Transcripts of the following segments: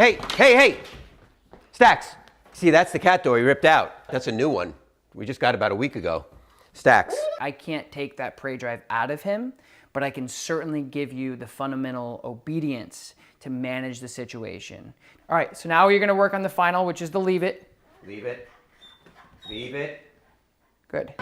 Hey! Stacks. See, that's the cat door he ripped out. That's a new one. We just got about a week ago. Stacks. I can't take that prey drive out of him, but I can certainly give you the fundamental obedience to manage the situation. All right, so now you're gonna work on the final, which is the leave it. Leave it. Leave it. Good.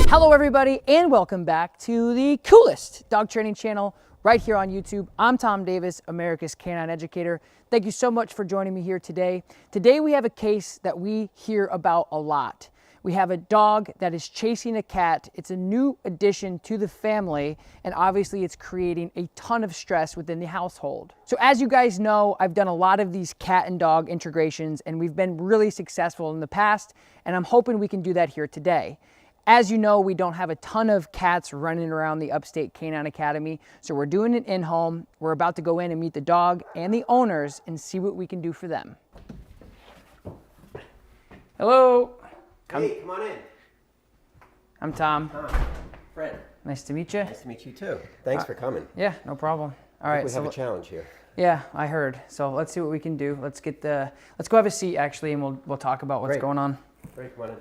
Hello everybody, and welcome back to the coolest dog training channel right here on YouTube. I'm Tom Davis, America's Canine Educator. Thank you so much for joining me here today. Today we have a case that we hear about a lot. We have a dog that is chasing a cat. It's a new addition to the family, and obviously it's creating a ton of stress within the household. So as you guys know, I've done a lot of these cat and dog integrations, and we've been really successful in the past, and I'm hoping we can do that here today. As you know, we don't have a ton of cats running around the Upstate Canine Academy, so we're doing it in-home. We're about to go in and meet the dog and the owners and see what we can do for them. Hello. Hey, come on in. I'm Tom. Fred. Nice to meet you. Nice to meet you too. Thanks for coming. Yeah, no problem. All right. We have a challenge here. Yeah, I heard. So let's see what we can do. Let's go have a seat actually, and we'll talk about what's going on. Great, come on in.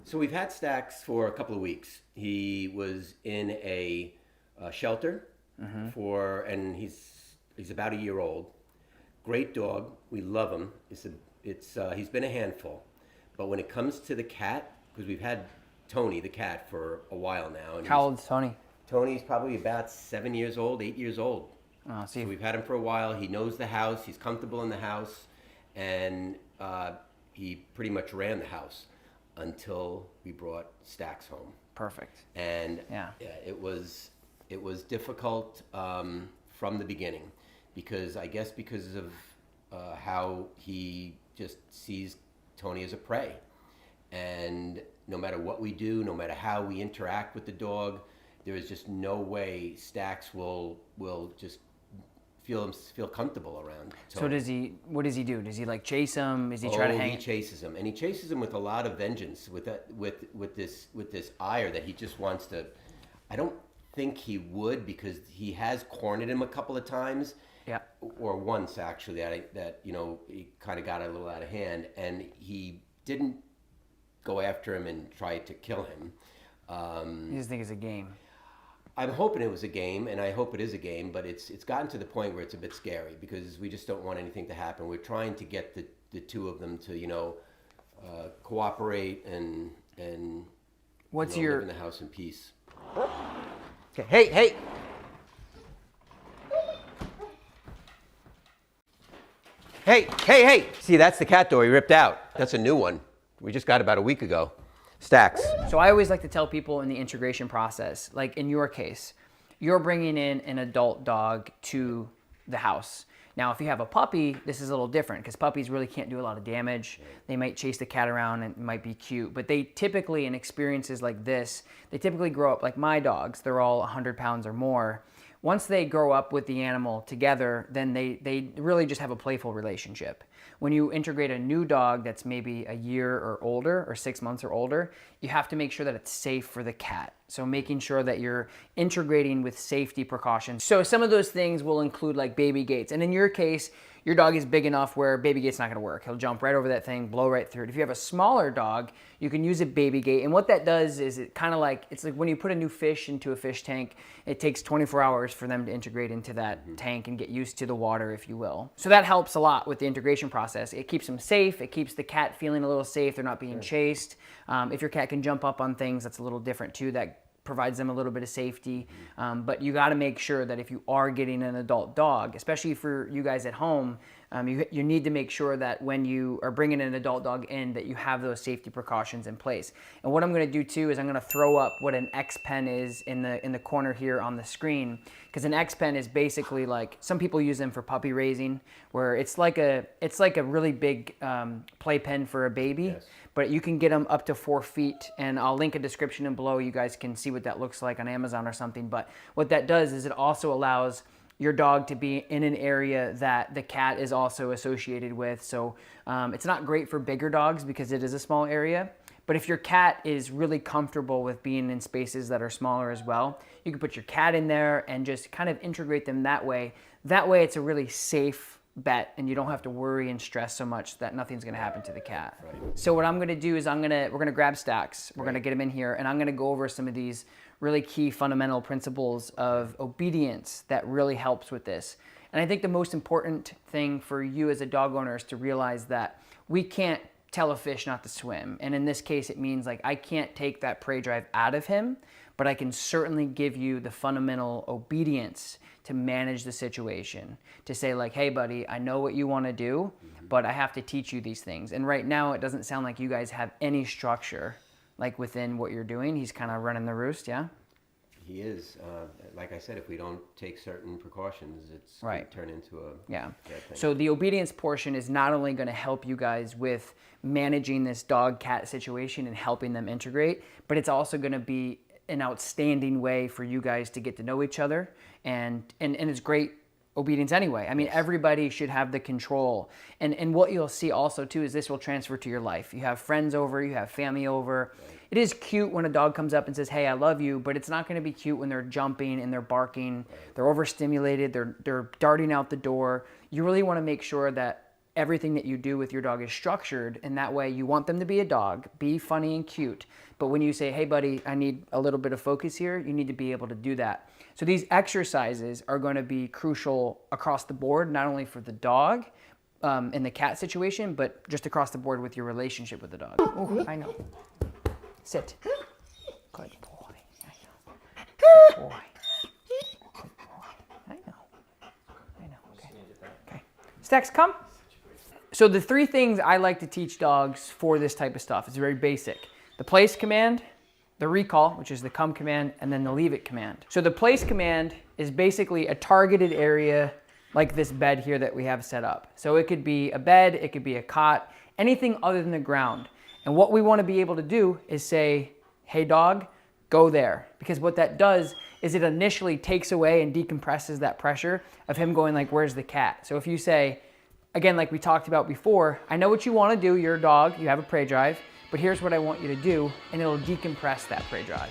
So we've had Stacks for a couple of weeks. He was in a shelter and he's about a year old. Great dog. We love him. He's been a handful. But when it comes to the cat, because we've had Tony, the cat, for a while now. And how old is Tony? Tony's probably about 7 years old, 8 years old. Oh, so we've had him for a while. He knows the house. He's comfortable in the house. And he pretty much ran the house until we brought Stacks home. Perfect. And it was difficult from the beginning, because of how he just sees Tony as a prey. And no matter what we do, no matter how we interact with the dog, there is just no way Stacks will just feel comfortable around Tony. So what does he do? Does he like chase him? Is he try to hang? He chases him, and he chases him with a lot of vengeance, with this ire that he just wants to. I don't think he would, because he has cornered him a couple of times. Yeah. Or once actually, that he kind of got a little out of hand, and he didn't go after him and try to kill him. You just think it's a game. I'm hoping it was a game, and I hope it is a game, but it's gotten to the point where it's a bit scary, because we just don't want anything to happen. We're trying to get the two of them to cooperate and live in the house in peace. Okay. Hey. Hey! See, that's the cat door he ripped out. That's a new one. We just got about a week ago. Stacks. So I always like to tell people in the integration process, like in your case, you're bringing in an adult dog to the house. Now, if you have a puppy, this is a little different, because puppies really can't do a lot of damage. They might chase the cat around and it might be cute, but they typically, in experiences like this, they typically grow up like my dogs. They're all 100 pounds or more. Once they grow up with the animal together, then they really just have a playful relationship. When you integrate a new dog that's maybe a year or older, or 6 months or older, you have to make sure that it's safe for the cat. So making sure that you're integrating with safety precautions. So some of those things will include like baby gates. And in your case, your dog is big enough where baby gate's not gonna work. He'll jump right over that thing, blow right through it. If you have a smaller dog, you can use a baby gate. And what that does is it's like when you put a new fish into a fish tank, it takes 24 hours for them to integrate into that tank and get used to the water, if you will. So that helps a lot with the integration process. It keeps them safe. It keeps the cat feeling a little safe. They're not being chased. If your cat can jump up on things, that's a little different too. That provides them a little bit of safety. But you got to make sure that if you are getting an adult dog, especially for you guys at home, you need to make sure that when you are bringing an adult dog in, that you have those safety precautions in place. And what I'm going to do too is I'm going to throw up what an X pen is in the corner here on the screen, because an X pen is basically like, some people use them for puppy raising, where it's like a really big play pen for a baby. Yes. But you can get them up to 4 feet, and I'll link a description below. You guys can see what that looks like on Amazon or something. But what that does is it also allows your dog to be in an area that the cat is also associated with. So it's not great for bigger dogs because it is a small area. But if your cat is really comfortable with being in spaces that are smaller as well, you can put your cat in there and just kind of integrate them that way. That way it's a really safe bet and you don't have to worry and stress so much that nothing's gonna happen to the cat. Right. So what I'm gonna do is we're gonna grab Stax, we're gonna get him in here, and I'm gonna go over some of these really key fundamental principles of obedience that really helps with this. And I think the most important thing for you as a dog owner is to realize that we can't tell a fish not to swim. And in this case, it means like I can't take that prey drive out of him, but I can certainly give you the fundamental obedience to manage the situation. To say like, hey buddy, I know what you want to do, but I have to teach you these things. And right now it doesn't sound like you guys have any structure like within what you're doing. He's kind of running the roost, yeah? He is. Like I said, if we don't take certain precautions, it's Right. going to turn into a Yeah. bad thing. So the obedience portion is not only going to help you guys with managing this dog-cat situation and helping them integrate, but it's also going to be an outstanding way for you guys to get to know each other. And it's great obedience anyway. I mean, everybody should have the control. And what you'll see also too is this will transfer to your life. You have friends over, you have family over. Right. It is cute when a dog comes up and says, hey, I love you, but it's not going to be cute when they're jumping and they're barking, they're overstimulated, they're darting out the door. You really want to make sure that everything that you do with your dog is structured, and that way you want them to be a dog, be funny and cute. But when you say, hey buddy, I need a little bit of focus here, you need to be able to do that. So these exercises are going to be crucial across the board, not only for the dog in the cat situation, but just across the board with your relationship with the dog. Oh, I know. Sit. Good boy. I know. Boy. Good boy. I know. I know. Okay. Okay. Stax, come. So the three things I like to teach dogs for this type of stuff is very basic. The place command, the recall, which is the come command, and then the leave it command. So the place command is basically a targeted area like this bed here that we have set up. So it could be a bed, it could be a cot, anything other than the ground. And what we want to be able to do is say, hey dog, go there. Because what that does is it initially takes away and decompresses that pressure of him going like, where's the cat? So if you say, again, like we talked about before, I know what you want to do, you're a dog, you have a prey drive, but here's what I want you to do, and it'll decompress that prey drive.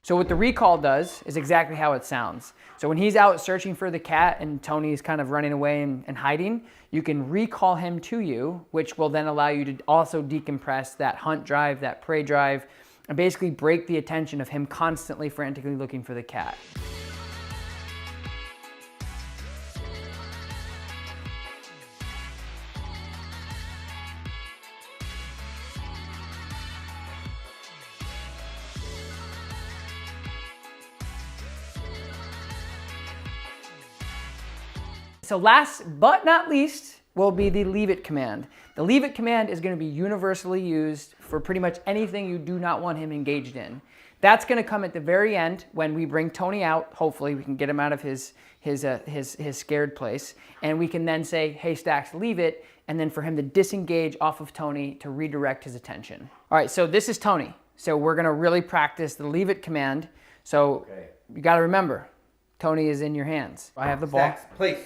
So what the recall does is exactly how it sounds. So when he's out searching for the cat and Tony's kind of running away and hiding, you can recall him to you, which will then allow you to also decompress that hunt drive, that prey drive, and basically break the attention of him constantly frantically looking for the cat. So last but not least will be the leave it command. The leave it command is going to be universally used for pretty much anything you do not want him engaged in. That's going to come at the very end when we bring Tony out. Hopefully we can get him out of his scared place, and we can then say, hey Stax, leave it, and then for him to disengage off of Tony to redirect his attention. All right, so this is Tony. So we're going to really practice the leave it command. So you got to remember, Tony is in your hands. I have the ball. Stax, please.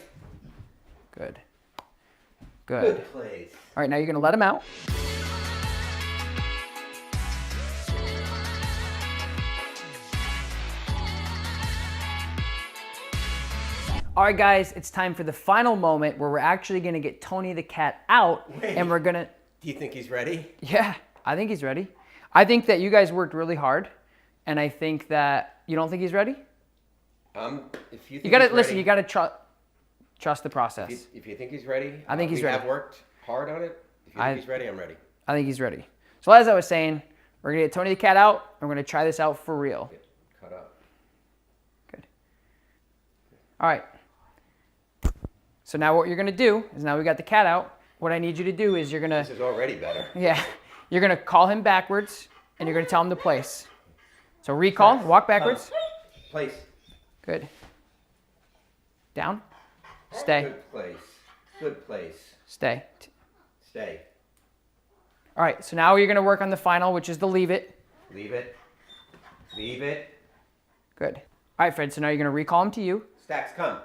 Good. Good. Good place. All right, now you're going to let him out. All right, guys, it's time for the final moment where we're actually going to get Tony the cat out. Wait. And we're going to... Do you think he's ready? Yeah, I think he's ready. I think that you guys worked really hard, and I think that... You don't think he's ready? If you think You got to... he's Listen, ready, you got to trust the process. If you think he's ready, I think he's ready. We have worked hard on it. If you think he's ready, I'm ready. I think he's ready. So as I was saying, we're going to get Tony the cat out, and we're going to try this out for real. Get cut up. Good. All right. So now what you're going to do is now we got the cat out. What I need you to do is you're going to... This is already better. Yeah. You're going to call him backwards, and you're going to tell him the place. So recall, walk backwards. Place. Good. Down. Stay. Good place. Good place. Stay. Stay. All right, so now you're gonna work on the final, which is the leave it. Leave it. Leave it. Good. All right, Fred, so now you're gonna recall him to you. Stacks, come.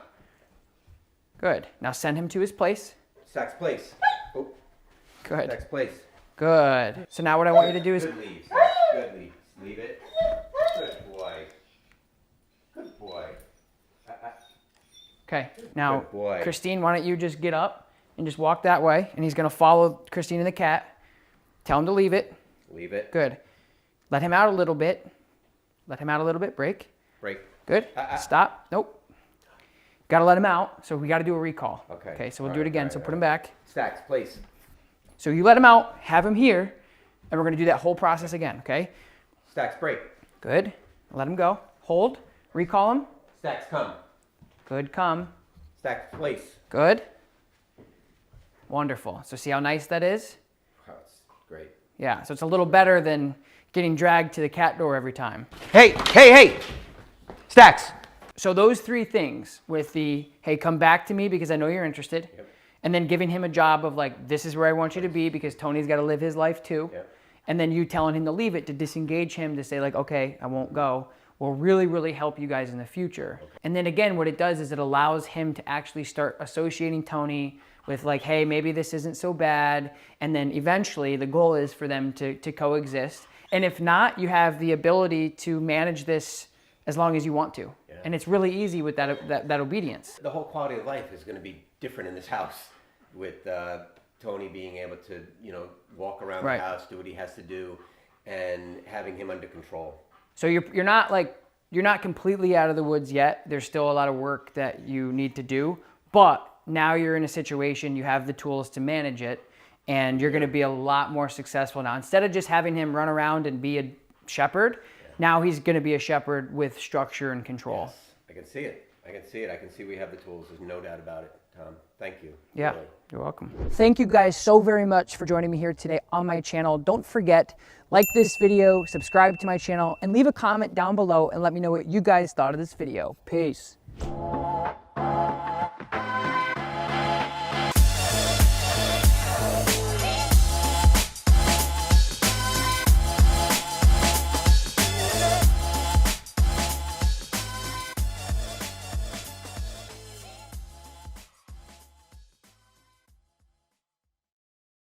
Good. Now send him to his place. Stacks, place. Oh, Good. Stacks, place. Good. So now what I want you to do is, Good leave. Stacks. Good leave. Leave it. Good boy. Good boy. okay, now Good boy. Christine, why don't you just get up and just walk that way, and he's gonna follow Christine and the cat. Tell him to leave it. Leave it. Good. Let him out a little bit. Let him out a little bit. Break. Break. Good. Stop. Nope. Got to let him out. So we got to do a recall. Okay. Okay. So we'll do it again. So put him back. Stacks, place. So you let him out, have him here, and we're going to do that whole process again. Okay. Stacks, break. Good. Let him go. Hold. Recall him. Stacks, come. Good. Come. Stacks, place. Good. Wonderful. So see how nice that is? Wow, it's great. Yeah. So it's a little better than getting dragged to the cat door every time. Hey, hey, hey! Stacks! So those three things with the, hey, come back to me because I know you're interested. Yep. And then giving him a job of like, this is where I want you to be because Tony's got to live his life too. Yep. And then you telling him to leave it, to disengage him, to say like, okay, I won't go, will really, really help you guys in the future. Okay. And then again, what it does is it allows him to actually start associating Tony with like, hey, maybe this isn't so bad. And then eventually the goal is for them to coexist. And if not, you have the ability to manage this as long as you want to. Yeah. And it's really easy with that obedience. The whole quality of life is going to be different in this house with Tony being able to, walk around right. the house, do what he has to do, and having him under control. So you're not completely out of the woods yet. There's still a lot of work that you need to do, but now you're in a situation, you have the tools to manage it, and you're going to be a lot more successful now. Instead of just having him run around and be a shepherd, now he's going to be a shepherd with structure and control. Yes, I can see it. I can see we have the tools. There's no doubt about it, Tom. Thank you. Yeah, really. You're welcome. Thank you guys so very much for joining me here today on my channel. Don't forget, like this video, subscribe to my channel, and leave a comment down below and let me know what you guys thought of this video. Peace.